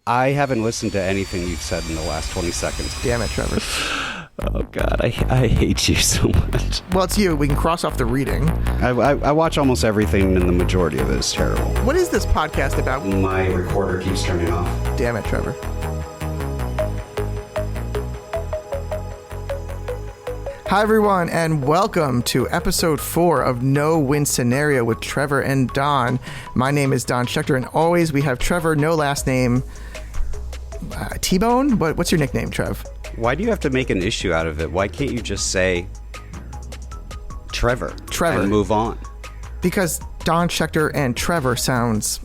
I haven't listened to anything you've said in the last 20 seconds. Damn it, Trevor. Oh, God, I hate you so much. Well, it's you. We can cross off the reading. I watch almost everything, and the majority of it is terrible. What is this podcast about? My recorder keeps turning off. Damn it, Trevor. Hi, everyone, and welcome to episode 4 of No Win Scenario with Trevor and Don. My name is Don Schechter, and always we have Trevor, no last name. T-Bone? What's your nickname, Trev? Why do you have to make an issue out of it? Why can't you just say Trevor and move on? Because Don Schechter and Trevor sounds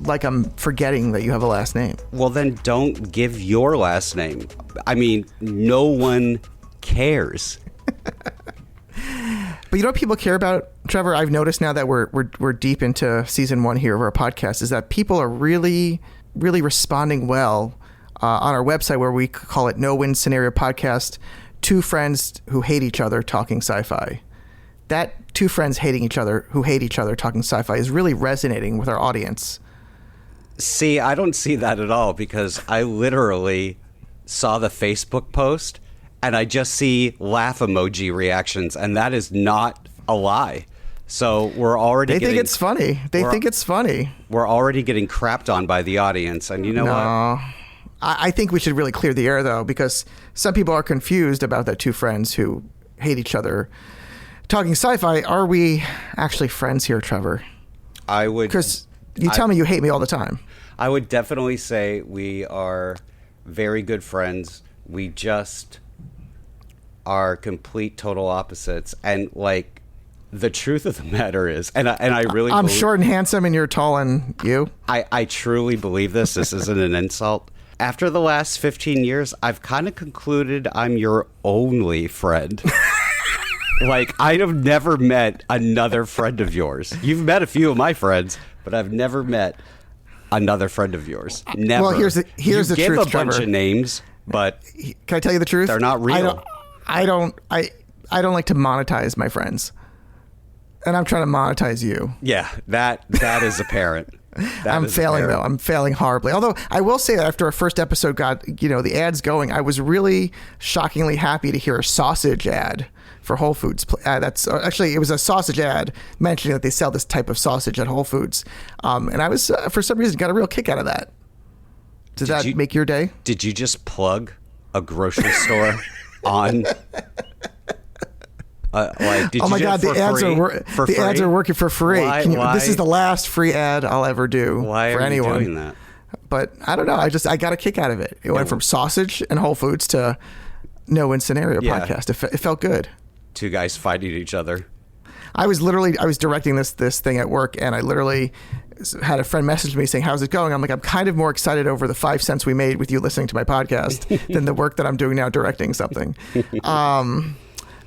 like I'm forgetting that you have a last name. Well, then don't give your last name. I mean, no one cares. But you know what people care about, Trevor? I've noticed now that we're deep into season 1 here of our podcast is that people are really responding well on our website, where we call it No Win Scenario Podcast. Two friends who hate each other talking sci-fi. That two friends hating each other who hate each other talking sci-fi is really resonating with our audience. See, I don't see that at all, because I literally saw the Facebook post and I just see laugh emoji reactions, and that is not a lie. So we're already They think it's funny. They think it's funny. We're already getting crapped on by the audience, and you know what? I think we should really clear the air, though, because some people are confused about that two friends who hate each other talking sci-fi. Are we actually friends here, Trevor? I would... Because you tell me you hate me all the time. I would definitely say we are very good friends. We just are complete, total opposites. And, like, the truth of the matter is, and I really I'm short and handsome and you're tall and you? I truly believe this. This isn't an insult. After the last 15 years, I've kind of concluded I'm your only friend. Like, I have never met another friend of yours. You've met a few of my friends, but I've never met another friend of yours. Never. Well, here's the truth, Trevor. You give a bunch Trevor. of names, but can I tell you the truth? They're not real. I don't like to monetize my friends. And I'm trying to monetize you. Yeah, that is apparent. I'm failing, though. I'm failing horribly. Although I will say that after our first episode got, the ads going, I was really shockingly happy to hear a sausage ad for Whole Foods. That's actually, it was a sausage ad mentioning that they sell this type of sausage at Whole Foods. And I was, for some reason, got a real kick out of that. Did that make your day? Did you just plug a grocery store on... oh my God! The ads are working for free. This is the last free ad I'll ever do for anyone. Why are you doing that? But I don't know. I got a kick out of it. It went from sausage and Whole Foods to No Win Scenario podcast. It felt good. Two guys fighting each other. I was directing this thing at work, and I literally had a friend message me saying, "How's it going?" I'm like, I'm kind of more excited over the 5 cents we made with you listening to my podcast than the work that I'm doing now directing something.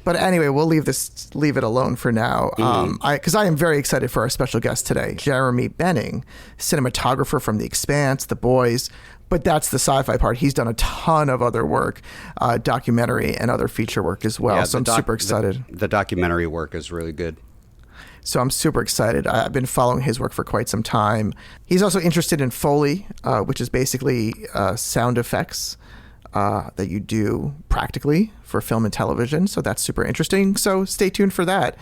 But anyway, we'll leave it alone for now. Because I am very excited for our special guest today, Jeremy Benning, cinematographer from The Expanse, The Boys. But that's the sci-fi part. He's done a ton of other work, documentary and other feature work as well. So I'm super excited. The documentary work is really good. So I'm super excited. I've been following his work for quite some time. He's also interested in Foley, which is basically sound effects that you do practically for film and television. So that's super interesting. So stay tuned for that.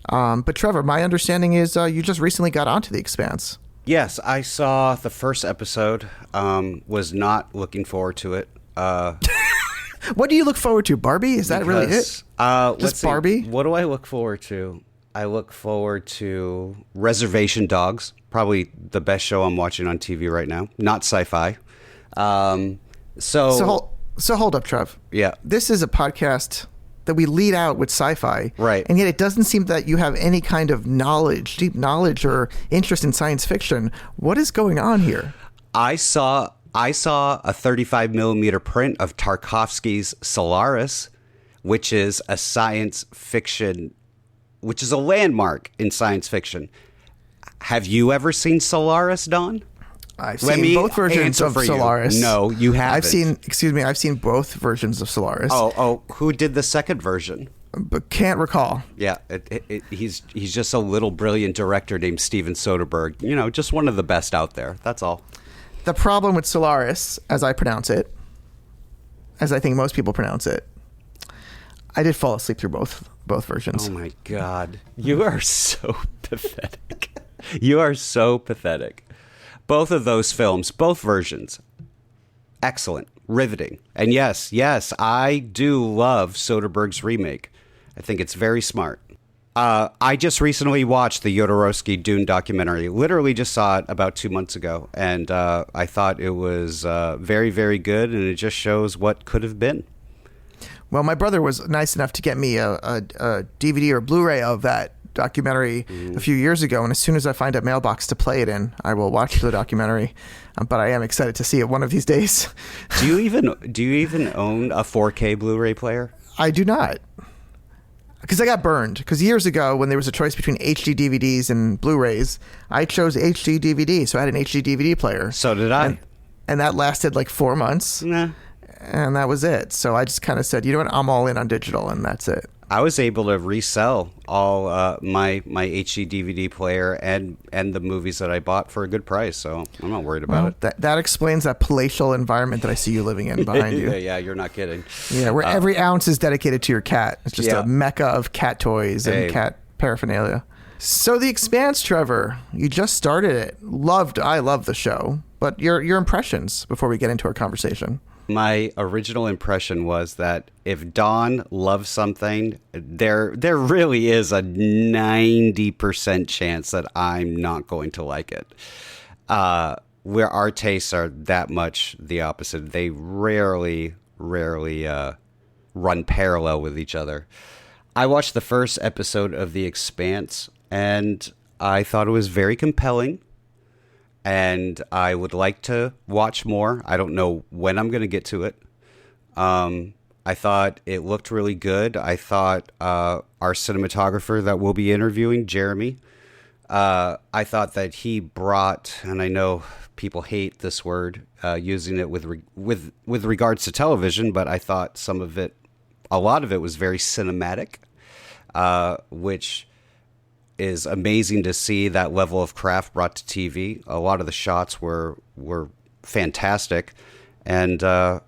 But Trevor, my understanding is you just recently got onto The Expanse. Yes, I saw the first episode. Was not looking forward to it. What do you look forward to? Barbie? Is that really it? Just Barbie? What do I look forward to? I look forward to Reservation Dogs. Probably the best show I'm watching on TV right now. Not sci-fi. So hold up, Trev. Yeah. This is a podcast that we lead out with sci-fi. Right. And yet it doesn't seem that you have any kind of deep knowledge or interest in science fiction. What is going on here? I saw a 35 millimeter print of Tarkovsky's Solaris, which is a science fiction, which is a landmark in science fiction. Have you ever seen Solaris, Don? I've seen both versions of Solaris. No, you haven't. I've seen both versions of Solaris. Oh, who did the second version? But can't recall. Yeah, he's just a little brilliant director named Steven Soderbergh. Just one of the best out there. That's all. The problem with Solaris, as I pronounce it, as I think most people pronounce it, I did fall asleep through both versions. Oh my God. You are so pathetic. You are so pathetic. Both of those films, both versions, excellent, riveting. And yes, I do love Soderbergh's remake. I think it's very smart. I just recently watched the Jodorowsky Dune documentary. Literally just saw it about 2 months ago. And I thought it was very, very good. And it just shows what could have been. Well, my brother was nice enough to get me a DVD or Blu-ray of that documentary a few years ago. And as soon as I find a mailbox to play it in, I will watch the documentary. But I am excited to see it one of these days. Do you even own a 4K Blu-ray player? I do not. Because I got burned. Because years ago, when there was a choice between HD DVDs and Blu-rays, I chose HD DVD. So I had an HD DVD player. So did I. And that lasted like 4 months. Nah. And that was it. So I just kind of said, you know what, I'm all in on digital, and that's it. I was able to resell all my HD DVD player and the movies that I bought for a good price, so I'm not worried about it. That explains that palatial environment that I see you living in behind you. Yeah, you're not kidding. Yeah, where every ounce is dedicated to your cat. It's just a mecca of cat toys and cat paraphernalia. So The Expanse, Trevor, you just started it. I love the show, but your impressions before we get into our conversation. My original impression was that if Don loves something, there really is a 90% chance that I'm not going to like it. Where our tastes are that much the opposite. They rarely run parallel with each other. I watched the first episode of The Expanse, and I thought it was very compelling. And I would like to watch more. I don't know when I'm going to get to it. I thought it looked really good. I thought our cinematographer that we'll be interviewing, Jeremy, I thought that he brought, and I know people hate this word, using it with regards to television, but I thought a lot of it was very cinematic, which is amazing to see that level of craft brought to TV. A lot of the shots were fantastic, and the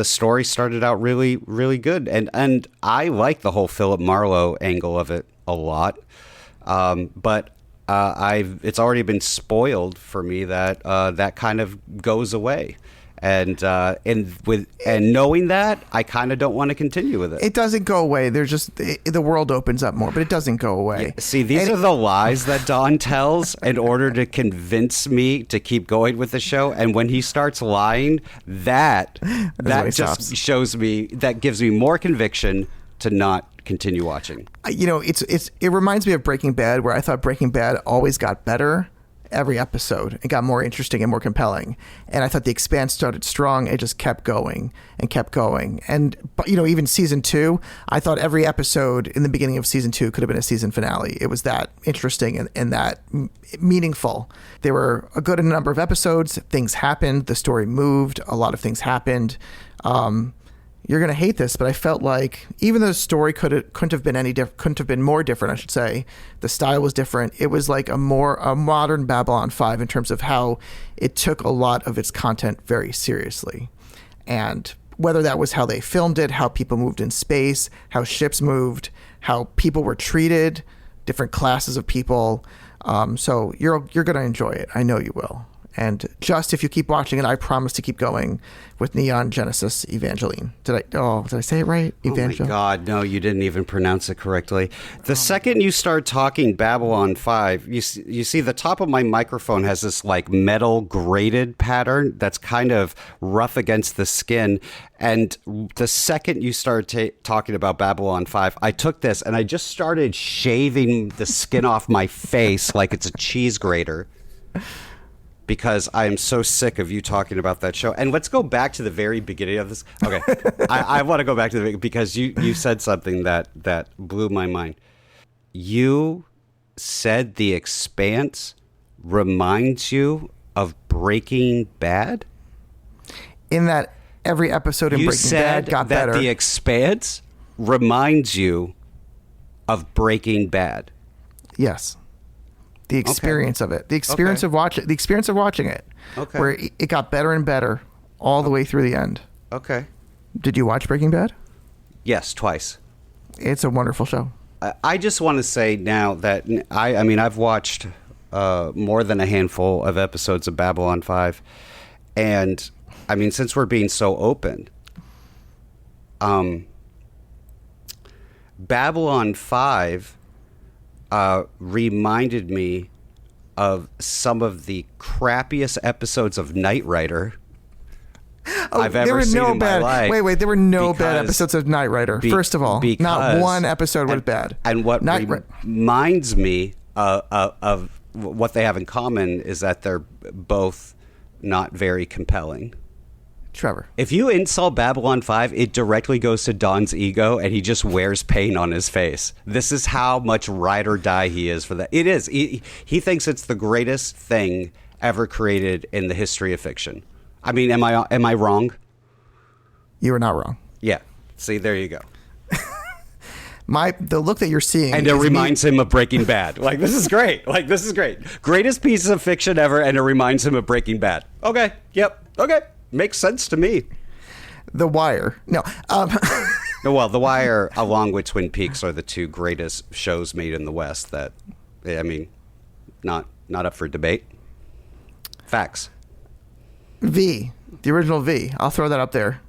story started out really, really good. And I like the whole Philip Marlowe angle of it a lot, but it's already been spoiled for me that that kind of goes away. And knowing that, I kind of don't want to continue with it. It doesn't go away. There's just the world opens up more, but it doesn't go away. Yeah, see, these are the lies that Don tells in order to convince me to keep going with the show. And when he starts lying, that just shows me, that gives me more conviction to not continue watching. You know, it reminds me of Breaking Bad, where I thought Breaking Bad always got better every episode. It got more interesting and more compelling. And I thought The Expanse started strong. It just kept going and kept going. And, you know, even season 2, I thought every episode in the beginning of season 2 could have been a season finale. It was that interesting and that meaningful. There were a good number of episodes. Things happened. The story moved. A lot of things happened. You're going to hate this, but I felt like even though the story couldn't have been more different, I should say. The style was different. It was like a modern Babylon 5 in terms of how it took a lot of its content very seriously. And whether that was how they filmed it, how people moved in space, how ships moved, how people were treated, different classes of people. So you're going to enjoy it. I know you will. And just if you keep watching it, I promise to keep going with Neon Genesis Evangelion. Did I say it right? Evangel? Oh my God, no, you didn't even pronounce it correctly. The second you start talking Babylon 5, you see the top of my microphone has this like metal grated pattern that's kind of rough against the skin. And the second you start talking about Babylon 5, I took this and I just started shaving the skin off my face like it's a cheese grater. Because I am so sick of you talking about that show. And let's go back to the very beginning of this. Okay, I want to go back to because you said something that blew my mind. You said The Expanse reminds you of Breaking Bad? In that every episode in Breaking Bad got better. You said that The Expanse reminds you of Breaking Bad. Yes. The experience of it. The experience of watching it. Okay. Where it got better and better all the way through the end. Okay. Did you watch Breaking Bad? Yes, twice. It's a wonderful show. I just want to say now that I mean, I've watched more than a handful of episodes of Babylon 5. And, I mean, since we're being so open, Babylon 5 reminded me of some of the crappiest episodes of Knight Rider I've ever seen in my life. Wait, there were no bad episodes of Knight Rider. First of all, not one episode was bad. And what reminds me of what they have in common is that they're both not very compelling. Trevor. If you insult Babylon 5, it directly goes to Don's ego, and he just wears pain on his face. This is how much ride or die he is for that. It is. He thinks it's the greatest thing ever created in the history of fiction. I mean, am I wrong? You are not wrong. Yeah. See, there you go. The look that you're seeing, and it reminds him of Breaking Bad. Like, this is great. Greatest piece of fiction ever, and it reminds him of Breaking Bad. Okay. Yep. Okay. Makes sense to me. The Wire. No. Well, The Wire, along with Twin Peaks, are the two greatest shows made in the West. That, I mean, not up for debate. Facts. V, the original V. I'll throw that up there.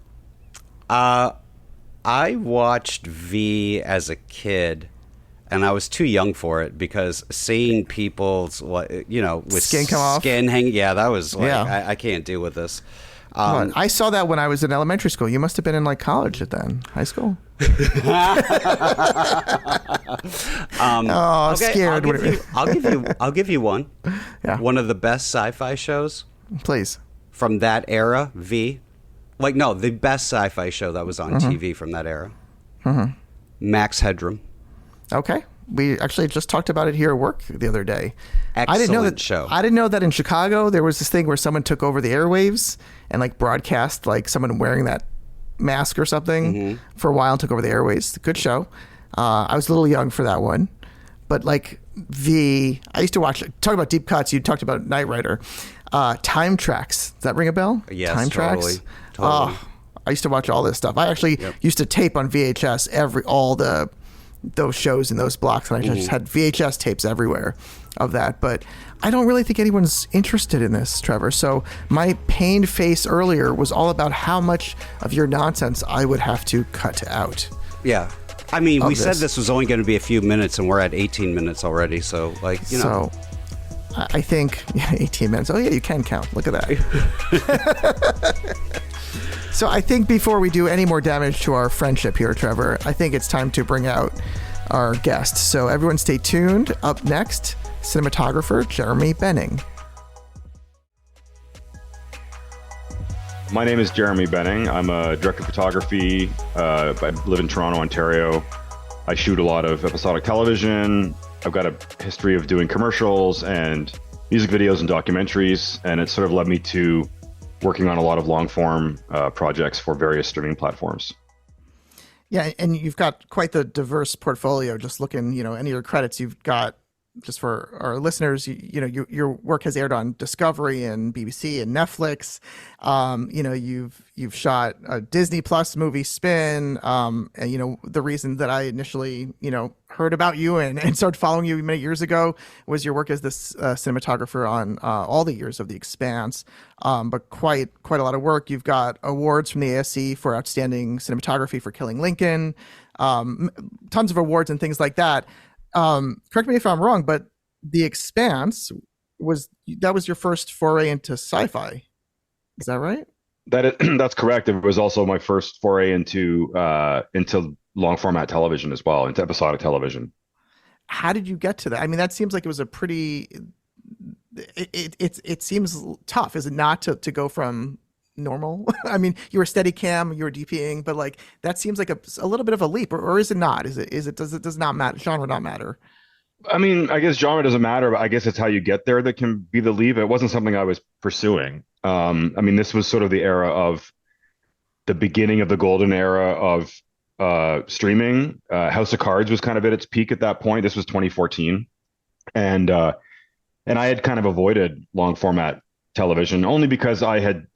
I watched V as a kid, and I was too young for it because seeing people's, with skin come off, hanging, that was like, I can't deal with this. I saw that when I was in elementary school. You must have been in like college then, high school. Scared. I'll give you one. Yeah. One of the best sci-fi shows. Please. From that era, V. The best sci-fi show that was on TV from that era. Mm-hmm. Max Headroom. Okay. We actually just talked about it here at work the other day. Excellent show. I didn't know that in Chicago there was this thing where someone took over the airwaves and like broadcast like someone wearing that mask or something for a while and took over the airwaves. Good show. I was a little young for that one. But like I used to watch, talk about deep cuts, you talked about Knight Rider. Time Tracks. Does that ring a bell? Yes, Time totally. Tracks. I used to watch all this stuff. I actually used to tape on VHS all those shows in those blocks, and I just had VHS tapes everywhere of that. But I don't really think anyone's interested in this, Trevor. So my pained face earlier was all about how much of your nonsense I would have to cut out. Yeah. I mean, we said this was only going to be a few minutes, and we're at 18 minutes already. So, So I think 18 minutes. Oh, yeah, you can count. Look at that. So I think before we do any more damage to our friendship here, Trevor, I think it's time to bring out our guest. So everyone stay tuned. Up next, cinematographer Jeremy Benning. My name is Jeremy Benning. I'm a director of photography. I live in Toronto, Ontario. I shoot a lot of episodic television. I've got a history of doing commercials and music videos and documentaries, and it sort of led me to working on a lot of long-form projects for various streaming platforms. Yeah, and you've got quite the diverse portfolio. Just looking, any of your credits you've got. Just for our listeners, your work has aired on Discovery and BBC and Netflix. You've shot a Disney Plus movie, Spin. And the reason that I initially heard about you and started following you many years ago was your work as this cinematographer on all the years of The Expanse. But quite a lot of work. You've got awards from the ASC for outstanding cinematography for Killing Lincoln. Tons of awards and things like that. Correct me if I'm wrong, but The Expanse was your first foray into sci-fi. Is that right? That's correct. It was also my first foray into long format television as well, into episodic television. How did you get to that? I mean, that seems like it was a pretty. It seems tough, is it not, to go from normal? I mean, you were Steadicam, you were DPing, but like that seems like a little bit of a leap, or is it not? Does it not matter? Genre not matter? I mean, I guess genre doesn't matter, but I guess it's how you get there that can be the leap. It wasn't something I was pursuing. I mean, this was sort of the era of the beginning of the golden era of streaming. House of Cards was kind of at its peak at that point. This was 2014, and And I had kind of avoided long format television only because I had